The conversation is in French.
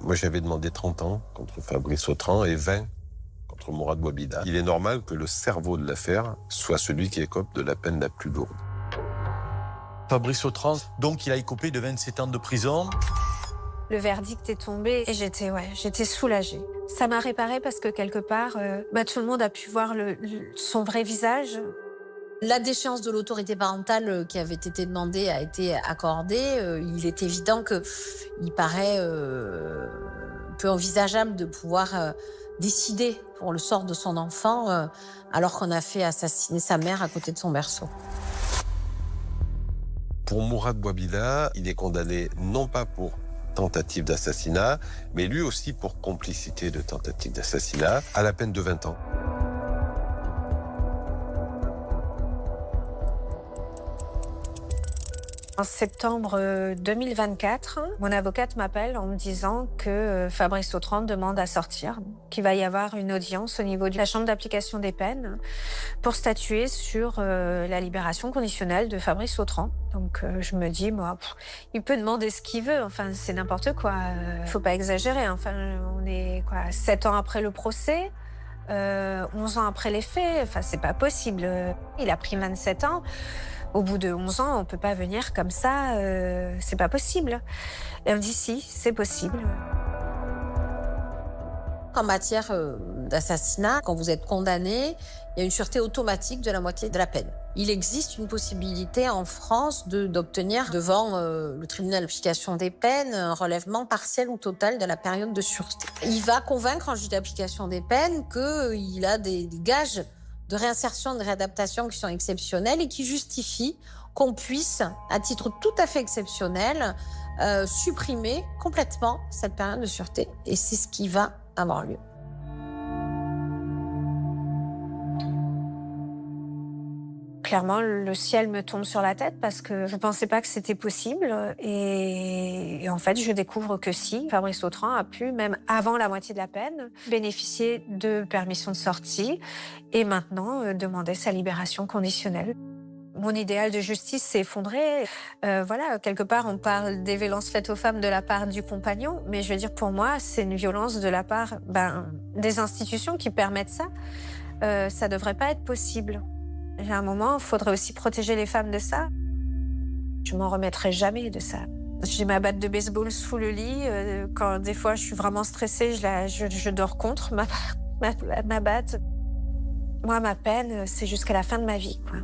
Moi, j'avais demandé 30 ans contre Fabrice Autran et 20 contre Mourad Bouabida. Il est normal que le cerveau de l'affaire soit celui qui écope de la peine la plus lourde. Fabrice Autran, donc il a écopé de 27 ans de prison. Le verdict est tombé et j'étais soulagée. Ça m'a réparée parce que quelque part, tout le monde a pu voir son vrai visage. La déchéance de l'autorité parentale qui avait été demandée a été accordée. Il est évident qu'il paraît peu envisageable de pouvoir décider pour le sort de son enfant alors qu'on a fait assassiner sa mère à côté de son berceau. Pour Mourad Bouabida, il est condamné non pas pour tentative d'assassinat, mais lui aussi pour complicité de tentative d'assassinat, à la peine de 20 ans. En septembre 2024, mon avocate m'appelle en me disant que Fabrice Autran demande à sortir, qu'il va y avoir une audience au niveau de la chambre d'application des peines pour statuer sur la libération conditionnelle de Fabrice Autran. Donc je me dis, il peut demander ce qu'il veut, enfin c'est n'importe quoi. Faut pas exagérer, enfin on est 7 ans après le procès. 11 ans après les faits, enfin c'est pas possible. Il a pris 27 ans. Au bout de 11 ans, on peut pas venir comme ça, c'est pas possible. Et on me dit si, c'est possible. En matière d'assassinat, quand vous êtes condamné, il y a une sûreté automatique de la moitié de la peine. Il existe une possibilité en France d'obtenir devant le tribunal d'application des peines un relèvement partiel ou total de la période de sûreté. Il va convaincre un juge d'application des peines qu'il a des gages de réinsertion, de réadaptation qui sont exceptionnels et qui justifient qu'on puisse, à titre tout à fait exceptionnel, supprimer complètement cette période de sûreté. Et c'est ce qui va avoir lieu. Clairement, le ciel me tombe sur la tête parce que je ne pensais pas que c'était possible. Et en fait, je découvre que si, Fabrice Autran a pu, même avant la moitié de la peine, bénéficier de permission de sortie et maintenant demander sa libération conditionnelle. Mon idéal de justice s'est effondré. Quelque part, on parle des violences faites aux femmes de la part du compagnon, mais je veux dire, pour moi, c'est une violence de la part des institutions qui permettent ça. Ça ne devrait pas être possible. À un moment, il faudrait aussi protéger les femmes de ça. Je m'en remettrai jamais de ça. J'ai ma batte de baseball sous le lit. Quand des fois je suis vraiment stressée, je dors contre ma batte. Moi, ma peine, c'est jusqu'à la fin de ma vie, quoi.